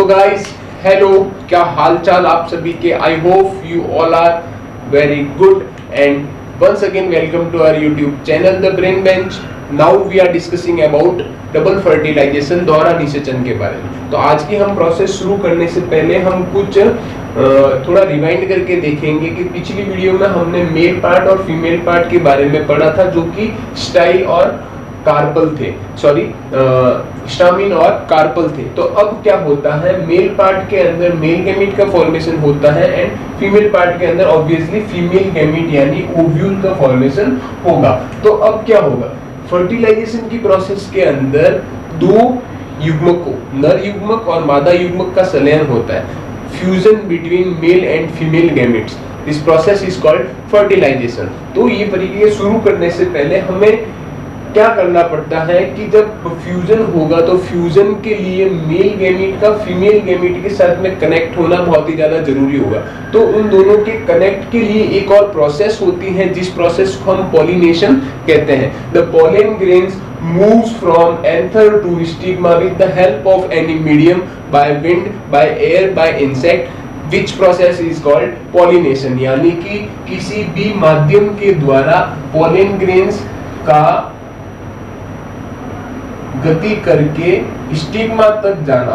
So guys, hello, क्या हाल चाल आप सभी के। I hope you all are very good and once again welcome to our YouTube channel the brain bench. Now we are discussing about double fertilization द्वारा निषेचन के बारे में। तो आज की हम प्रोसेस शुरू करने से पहले हम कुछ थोड़ा रिवाइंड करके देखेंगे कि पिछली वीडियो में हमने मेल पार्ट और फीमेल पार्ट के बारे में पढ़ा था, जो कि स्टाइल और कार्पल थे, सॉरी स्टामिन और कार्पल थे। तो अब क्या होता है, मेल पार्ट के अंदर मेल गैमीट का फॉर्मेशन होता है एंड फीमेल पार्ट के अंदर ऑब्वियसली फीमेल गैमीट यानी ओव्यूल का फॉर्मेशन होगा। तो अब क्या होगा, फर्टिलाइजेशन की प्रोसेस के अंदर दो युग्मकों, नर युग्मक और मादा युग्मक का संलयन होता है, fusion between male and female gametes. This process is called fertilization. तो ये प्रक्रिया शुरू करने से पहले हमें क्या करना पड़ता है कि जब फ्यूजन होगा तो फ्यूजन के लिए मेल गैमीट का फीमेल गैमीट के साथ में कनेक्ट होना बहुत ही ज्यादा जरूरी होगा। तो उन दोनों के कनेक्ट के लिए एक और प्रोसेस होती है, जिस प्रोसेस को हम पॉलिनेशन कहते हैं। The pollen grains moves from anther to stigma with the help of any medium, by wind, by air, by insect, which process is called pollination। यानी कि किसी भी माध्यम के द्वारा पॉलन ग्रेन्स का गति करके स्टिग्मा तक जाना,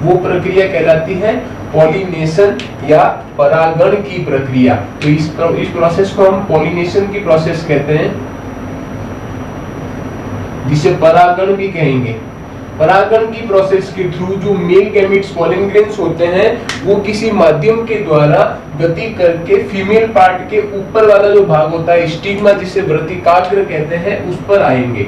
वो प्रक्रिया कहलाती है पॉलिनेशन या परागण की प्रक्रिया। तो इस प्रोसेस को हम पॉलिनेशन की प्रोसेस कहते हैं, जिसे परागण भी कहेंगे। परागण की प्रोसेस के थ्रू जो मेल गैमीट्स पॉलन ग्रेन्स होते हैं वो किसी माध्यम के द्वारा गति करके फीमेल पार्ट के ऊपर वाला जो भाग होता है स्टिग्मा, जिसे वर्तिकाग्र कहते हैं, उस पर आएंगे।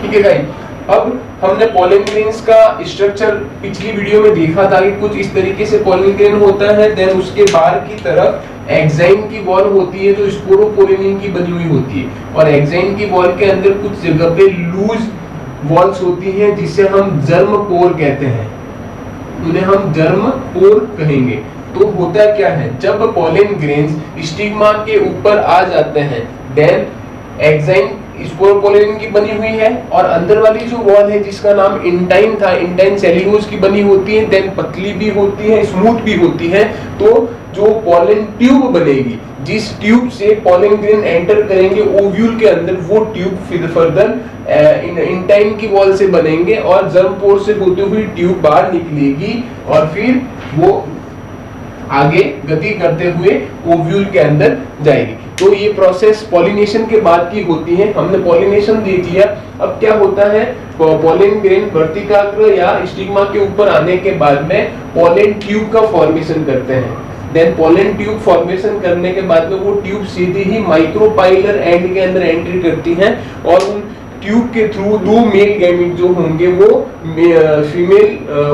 ठीक है गाइस, अब हमने पॉलन ग्रेन्स का स्ट्रक्चर पिछली वीडियो में देखा था कि कुछ इस तरीके से पॉलन ग्रेन होता है। देन उसके बाहर की तरफ एक्साइन की वॉल होती है जो स्पोरोपोलिनिन की बनी हुई होती है, और एक्साइन की वॉल के अंदर कुछ जगह पे लूज वॉल्स होती हैं जिसे हम जर्म पोर कहते हैं, उन्हें हम जर्म पोर कहेंगे। तो होता क्या है, जब पॉलन ग्रेन्स स्टिग्मा के ऊपर आ जाते हैं, देन एक्साइन स्पोरोपोलिन की बनी हुई है और अंदर वाली जो वॉल है जिसका नाम इंटाइन था, इंटाइन सेल्यूलोज की बनी होती है, देन पतली भी होती है, स्मूथ भी होती है। तो जो पॉलन ट्यूब बनेगी, जिस ट्यूब से पॉलन ग्रेन एंटर करेंगे ओव्यूल के अंदर, वो ट्यूब फिर फर्दर इंटाइन की वॉल से बनेंगे और जर्म पोर से होते हुए ट्यूब बाहर निकलेगी और फिर वो आगे गति करते हुए ओव्यूल के अंदर जाएगी। तो ये प्रोसेस पॉलिनेशन के बाद की होती है। हमने पॉलिनेशन देख लिया। अब क्या होता है, पॉलन ग्रेन वर्तिकाग्र या स्टिग्मा के ऊपर आने के बाद में पॉलन ट्यूब का फॉर्मेशन करते हैं। देन पॉलन ट्यूब फॉर्मेशन करने के बाद में वो tube Sidhi he micropylar and के अंदर एंट्री करती हैं और उन ट्यूब के थ्रू दो मेल गैमीट जो होंगे वो फीमेल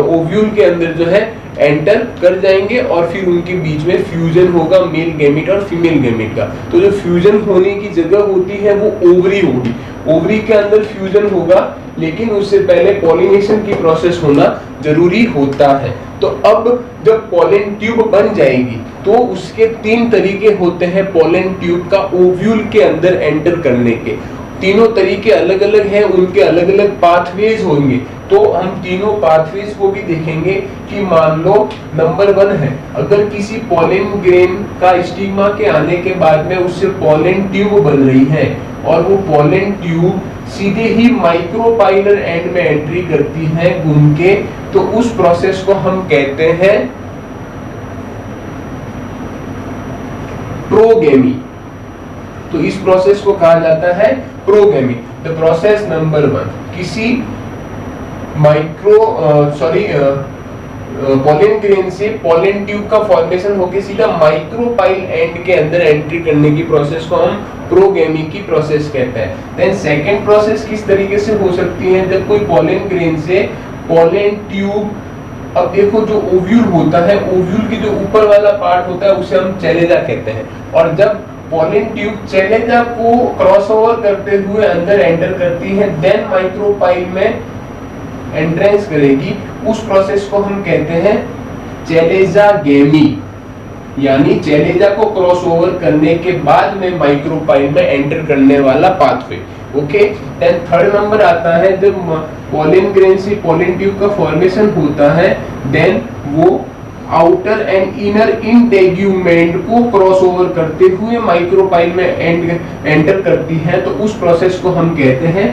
ओव्यूल के अंदर जो है एंटर कर जाएंगे और फिर उनके बीच में फ्यूजन होगा मेल गैमीट और फीमेल गैमीट का। तो जो फ्यूजन होने की जगह होती है वो ओवरी होगी, ओवरी के अंदर फ्यूजन होगा, लेकिन उससे पहले पॉलिनेशन की प्रोसेस होना जरूरी होता है। तो अब जब पॉलन ट्यूब बन जाएगी तो उसके तीन तरीके होते हैं पॉलन ट्यूब का ओव्यूल के अंदर एंटर करने के। तीनों तरीके अलग अलग हैं, उनके अलग अलग पाथवेज होंगे। तो हम तीनों पाथवेज को भी देखेंगे कि मान लो नंबर 1 है, अगर किसी पॉलन ग्रेन का स्टिग्मा के आने के बाद में उससे पॉलन ट्यूब बन रही है और वो पॉलन ट्यूब सीधे ही माइक्रोपाइलर एंड में एंट्री करती है घूम के, तो उस प्रोसेस को हम कहते हैं प्रोगेमी। तो इस प्रोसेस को कहा जाता है प्रोगेमी। द प्रोसेस नंबर 1, किसी पॉलन ग्रेन से पॉलन ट्यूब का फॉर्मेशन होकर सीधा माइक्रोपाइल एंड के अंदर एंट्री करने की प्रोसेस को हम प्रोगेमी की प्रोसेस कहते हैं। देन सेकंड प्रोसेस किस तरीके से हो सकती है, जब कोई पॉलन ग्रेन से पॉलन ट्यूब, अब देखो जो ओव्यूल होता है, ओव्यूल की जो ऊपर वाला पार्ट होता है उसे हम चैलेजा कहते हैं, और जब पॉलन ट्यूब चैलेजा को क्रॉसओवर करते हुए अंदर एंटर करती है, देन माइक्रोपाइल में एंट्रेंस करेगी, उस प्रोसेस को हम कहते हैं चैलेजागेमी। यानी चैलेजा को क्रॉस ओवर करने के बाद में माइक्रोपाइल में एंटर करने वाला pathway, okay. Then third number आता है जब पॉलन ग्रेन से पॉलन ट्यूब का फॉर्मेशन होता है, देन वो आउटर एंड इनर इंटेग्यूमेंट को क्रॉस ओवर करते हुए माइक्रोपाइल में एंटर करती है, तो उस प्रोसेस को हम कहते हैं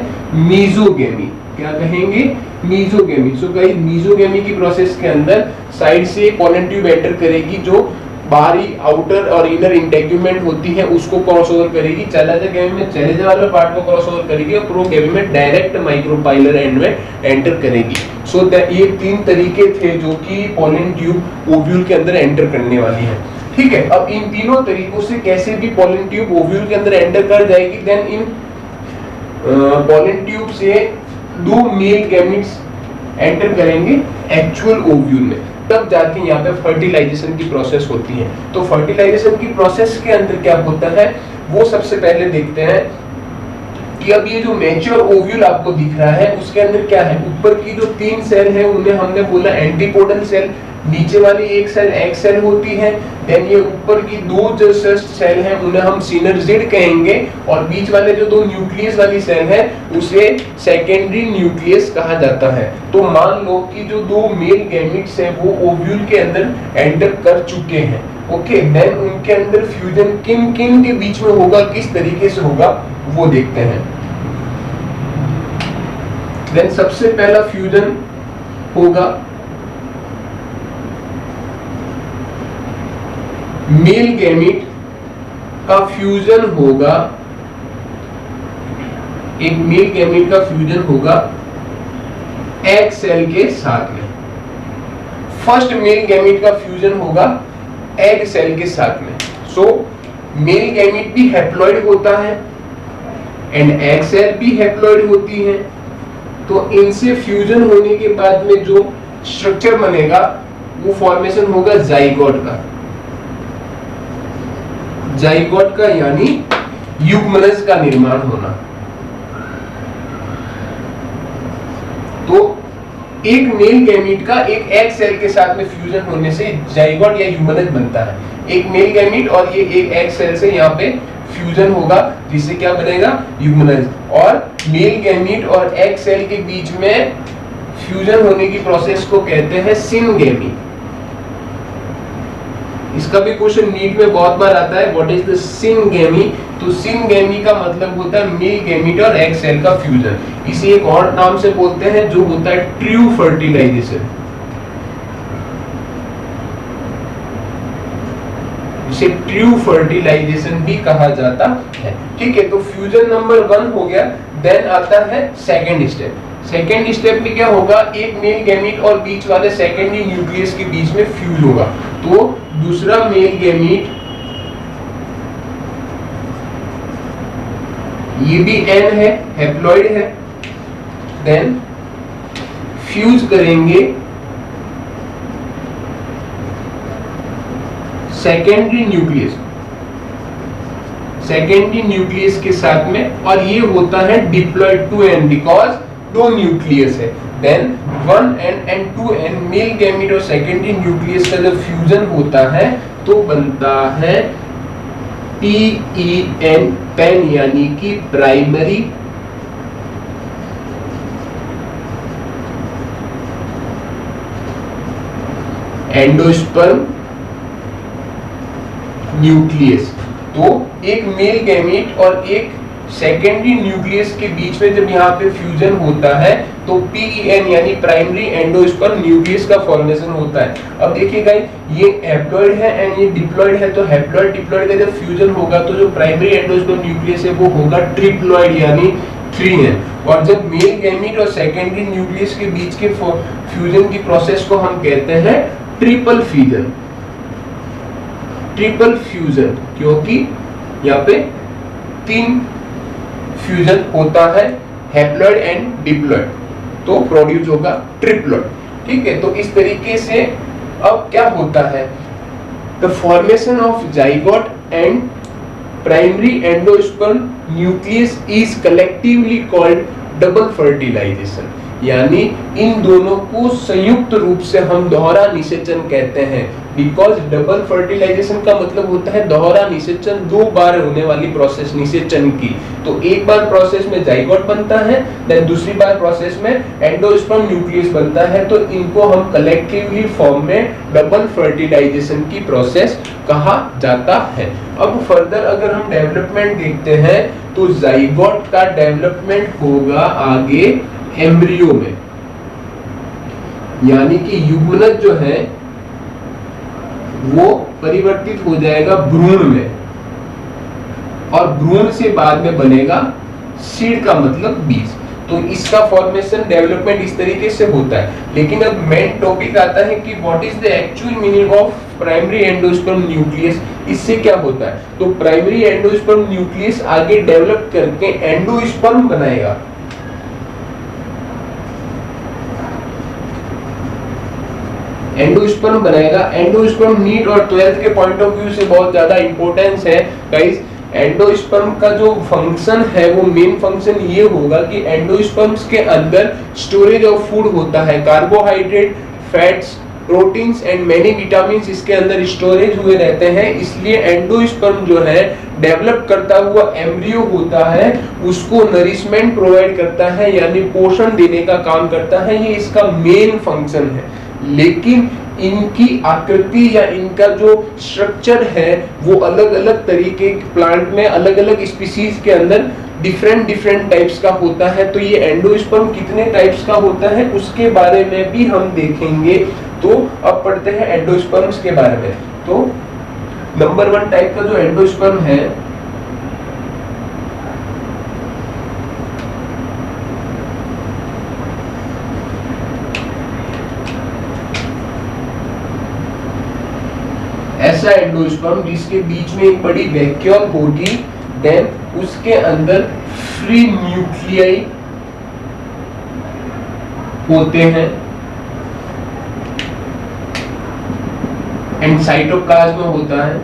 मीजोगेमी। क्या कहेंगे? मीजोगेमी। सो गाइस, मीजोगेमी की प्रोसेस के अंदर साइड से पॉलन ट्यूब एंटर करेगी, जो बाहरी आउटर और इनर इंटेग्यूमेंट होती है उसको क्रॉस ओवर करेगी, चैलेंजर में चैलेंजर वाले पार्ट को क्रॉस ओवर करेगी और प्रोगेमी में डायरेक्ट माइक्रोपाइलर एंड में एंटर करेगी। सो ये तीन तरीके थे जो कि पॉलन ट्यूब ओव्यूल के अंदर एंटर करने वाली है। ठीक है, अब इन तीनों तरीकों से कैसे भी पॉलन ट्यूब ओव्यूल के अंदर एंटर कर जाएगी, देन इन पॉलन ट्यूब से दो मेल गैमेट्स एंटर करेंगे एक्चुअल ओव्यूल में, तब जाके यहाँ पे फर्टिलाइजेशन की प्रोसेस होती है। तो फर्टिलाइजेशन की प्रोसेस के अंदर क्या होता है वो सबसे पहले देखते हैं कि अब ये जो मैच्योर ओव्यूल आपको दिख रहा है उसके अंदर क्या है। ऊपर की जो तीन सेल है उन्हें हमने बोला एंटीपोडल सेल, नीचे वाली एक सेल एग सेल होती है, देन ये ऊपर की दो जो सेल हैं उन्हें हम सिनर्जिड कहेंगे, और बीच वाले जो दो न्यूक्लियस वाली सेल है उसे सेकेंडरी न्यूक्लियस कहा जाता है। तो मान लो कि जो दो मेल गैमेट्स हैं वो ओव्यूल के अंदर एंटर कर चुके हैं, ओके। देन उनके अंदर फ्यूजन किन किन के बीच में होगा, किस तरीके से होगा वो देखते हैं। देन सबसे पहला फ्यूजन होगा मेल गैमेट का फ्यूजन होगा, एक मेल गैमेट का फ्यूजन होगा एग सेल के साथ में। फर्स्ट मेल गैमेट का फ्यूजन होगा एग सेल के साथ में। सो मेल गैमेट भी हैप्लॉइड होता है एंड एग सेल भी हैप्लॉइड होती है, तो इनसे फ्यूजन होने के बाद में जो स्ट्रक्चर बनेगा वो फॉर्मेशन होगा जाइगोट का। जाइगोट का यानी युग्मनज का निर्माण होना। तो एक मेल गैमेट का एक एग सेल के साथ में फ्यूजन होने से जाइगोट या युग्मनज बनता है। एक मेल गैमेट और ये एक एग सेल से यहाँ पे फ्यूजन होगा जिससे क्या बनेगा, युग्मनज। और मेल गैमेट और एग सेल के बीच में फ्यूजन होने की प्रोसेस को कहते हैं सिनगेमी। इसका भी क्वेश्चन नीट में बहुत बार आता है, व्हाट इज द सिनगेमी। तो सिनगेमी का मतलब होता है मेल गैमेट और एग सेल का फ्यूजन। इसे एक और नाम से बोलते हैं जो होता है ट्रू फर्टिलाइजेशन। इसे ट्रू फर्टिलाइजेशन भी कहा जाता है। ठीक है, तो फ्यूजन नंबर 1 हो गया। देन आता है सेकेंड स्टेप। सेकेंड स्टेप में क्या होगा, एक मेल गैमेट और बीच वाले सेकेंडरी न्यूक्लियस के बीच में फ्यूज होगा। तो दूसरा मेल गैमेट, ये भी एन है, हैप्लॉइड है, देन फ्यूज करेंगे सेकेंडरी न्यूक्लियस के साथ में, और ये होता है डिप्लॉयड टू एन बिकॉज दो न्यूक्लियस है। Then 1n and 2n male gamete और सेकेंडरी न्यूक्लियस का जब फ्यूजन होता है तो बनता है PEN पेन, यानी कि प्राइमरी एंडोस्पर्म न्यूक्लियस। तो एक मेल गैमेट और एक सेकेंडरी न्यूक्लियस के बीच में जब यहाँ पे फ्यूजन होता है तो PEN यानी प्राइमरी एंडोस्पर्म न्यूक्लियस का फॉर्मेशन होता है। अब देखिएगा ये हैप्लॉइड है एंड ये डिप्लॉइड है, तो हैप्लॉइड डिप्लॉइड का जब फ्यूजन होगा तो जो प्राइमरी एंडोस्पर्म न्यूक्लियस है वो होगा ट्रिप्लॉइड यानी 3n। और जब मेल गैमेट और सेकेंडरी न्यूक्लियस के बीच के फ्यूजन की प्रोसेस को हम कहते हैं ट्रिपल फ्यूजन। ट्रिपल फ्यूजन क्योंकि यहाँ पे 3 फ्यूजन होता है, हैप्लॉइड एंड डिप्लॉइड, तो प्रोड्यूस होगा ट्रिप्लॉइड। ठीक है, तो इस तरीके से अब क्या होता है, the formation of zygote and primary endosperm nucleus is collectively called double fertilization, यानी इन दोनों को संयुक्त रूप से हम दोहरा निषेचन कहते हैं। बिकॉज डबल फर्टिलाइजेशन का मतलब होता है दोहरा निषेचन, 2 बार होने वाली प्रोसेस निषेचन की। तो एक बार प्रोसेस में जाइगोट बनता है, देन दूसरी बार प्रोसेस में एंडोस्पर्म न्यूक्लियस बनता है। तो इनको हम कलेक्टिवली फॉर्म में डबल फर्टिलाइजेशन की प्रोसेस कहा जाता है। अब फर्दर अगर हम डेवलपमेंट देखते हैं तो जाइगोट का डेवलपमेंट होगा आगे एम्ब्रियो में, यानी कि युग्मनज जो है वो परिवर्तित हो जाएगा भ्रूण में, और भ्रूण से बाद में बनेगा सीड का मतलब बीज। तो इसका फॉर्मेशन डेवलपमेंट इस तरीके से होता है। लेकिन अब मेन टॉपिक आता है कि what is the actual meaning of primary endosperm nucleus. इससे क्या होता है, तो प्राइमरी एंडोस्पर्म न्यूक्लियस आगे डेवलप करके एंडोस्पर्म बनाएगा। एंडोस्पर्म बनाएगा। एंडोस्पर्म नीट और 12th के पॉइंट ऑफ व्यू से बहुत ज्यादा इंपॉर्टेंस है गाइस। एंडोस्पर्म का जो फंक्शन है वो मेन फंक्शन ये होगा कि एंडोस्पर्म्स के अंदर स्टोरेज ऑफ फूड होता है, carbohydrate, fats, proteins and many vitamins इसके अंदर स्टोरेज हुए रहते हैं। इसलिए एंडोस्पर्म जो है डेवलप करता हुआ एम्ब्रियो होता है, उसको नरिशमेंट प्रोवाइड करता है, यानी पोषण देने का काम करता है। ये इसका मेन फंक्शन है। लेकिन इनकी आकृति या इनका जो स्ट्रक्चर है वो अलग अलग तरीके के प्लांट में अलग अलग स्पीशीज के अंदर डिफरेंट टाइप्स का होता है। तो ये एंडोस्पर्म कितने टाइप्स का होता है उसके बारे में भी हम देखेंगे। तो अब पढ़ते हैं एंडोस्पर्म्स के बारे में। तो नंबर 1 टाइप का जो एंडोस्पर्म है ऐसा एंडोस्पर्म जिसके बीच में एक बड़ी वैक्यूल होगी, देन उसके अंदर फ्री न्यूक्लियाई होते हैं एंड साइटोप्लाज्म होता है।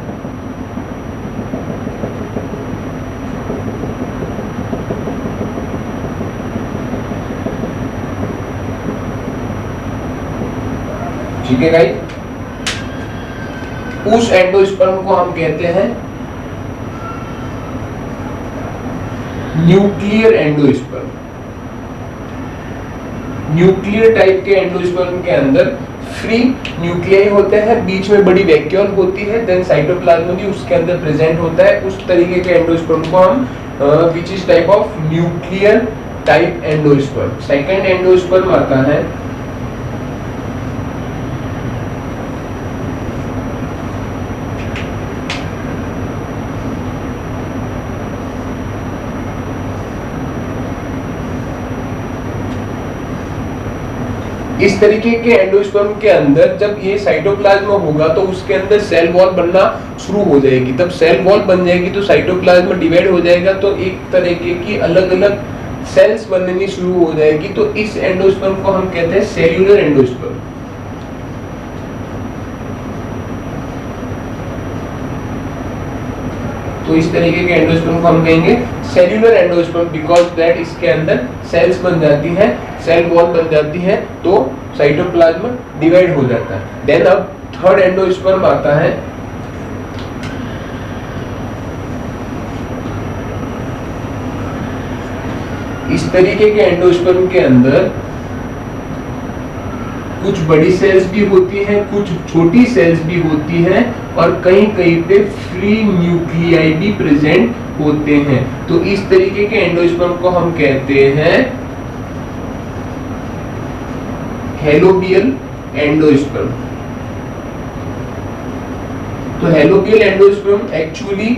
ठीक है गाइस, उस एंडोस्पर्म को हम कहते हैं न्यूक्लियर एंडोस्पर्म। न्यूक्लियर टाइप के एंडोस्पर्म के अंदर फ्री न्यूक्लियाई होते हैं, बीच में बड़ी वैक्यूल होती है, देन साइटोप्लाज्म भी उसके अंदर प्रेजेंट होता है। उस तरीके के एंडोस्पर्म को हम which is type of nuclear type endosperm. Second endosperm आता है इस तरीके के एंडोस्पर्म के अंदर जब ये साइटोप्लाज्म होगा तो उसके अंदर सेल वॉल बनना शुरू हो जाएगी। तब सेल वॉल बन जाएगी तो साइटोप्लाज्म डिवाइड हो जाएगा, तो एक तरीके की अलग अलग सेल्स बननी शुरू हो जाएगी। तो इस एंडोस्पर्म को हम कहते हैं सेल्यूलर एंडोस्पर्म। तो इस तरीके के एंडोस्पर्म को हम कहेंगे सेल्यूलर एंडोस्पर्म, बिकॉज दैट इसके अंदर सेल्स बन जाती हैं, सेल वॉल बन जाती है, तो साइटोप्लाज्म डिवाइड हो जाता है। देन अब थर्ड एंडोस्पर्म आता है इस तरीके के एंडोस्पर्म के अंदर कुछ बड़ी सेल्स भी होती हैं, कुछ छोटी सेल्स भी होती हैं, और कहीं कहीं पे फ्री न्यूक्लियाई भी प्रेजेंट होते हैं। तो इस तरीके के एंडोस्पर्म को हम कहते हैं हेलोबियल एंडोस्पर्म। तो helobial endosperm actually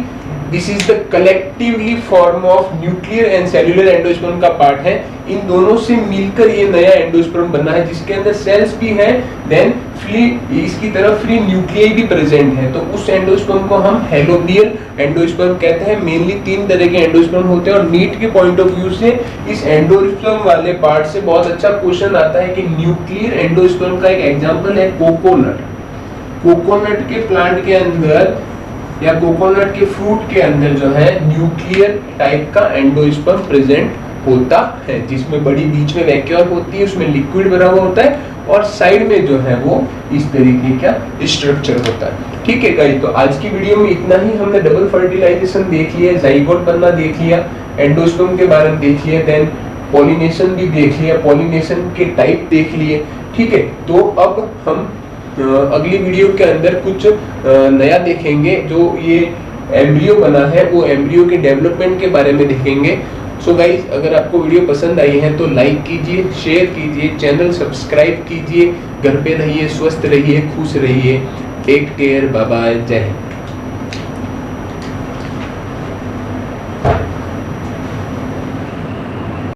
this is the collectively form of nuclear and cellular endosperm का पार्ट है। इन दोनों से मिलकर ये नया एंडोस्पर्म बना है जिसके अंदर सेल्स भी हैं, देन फ्री इसकी तरफ फ्री न्यूक्लियाई भी प्रेजेंट है। तो उस एंडोस्पर्म को हम हेलोबियल एंडोस्पर्म कहते हैं। मेनली 3 तरह के एंडोस्पर्म होते हैं, और नीट के पॉइंट ऑफ व्यू से इस एंडोस्पर्म वाले पार्ट से बहुत अच्छा क्वेश्चन आता है कि न्यूक्लियर एंडोस्पर्म का एक एग्जांपल है कोकोनट। कोकोनट के प्लांट के अंदर या कोकोनट के फ्रूट के अंदर जो है न्यूक्लियर टाइप का एंडोस्पर्म प्रेजेंट होता है, जिसमें बड़ी बीच में वैक्यूल होती है, उसमें लिक्विड भरा हुआ होता है, और साइड में जो है वो इस तरीके का स्ट्रक्चर होता है। ठीक है गाइस, तो आज की वीडियो में इतना ही। हमने डबल फर्टिलाइजेशन देख लिया, जाइगोट बनना देख लिया, एंडोस्पर्म के बारे में देख लिया, देन पॉलिनेशन भी देख लिया, पॉलिनेशन के टाइप देख लिए। ठीक है, तो अब हम अगली वीडियो के अंदर कुछ नया देखेंगे। जो ये एम्ब्रियो बना है वो एम्ब्रियो के डेवलपमेंट के बारे में देखेंगे। सो गाइस, अगर आपको वीडियो पसंद आई है तो लाइक कीजिए, शेयर कीजिए, चैनल सब्सक्राइब कीजिए। घर पे रहिए, स्वस्थ रहिए, खुश रहिए। टेक केयर, बाय बाय, जय हिंद।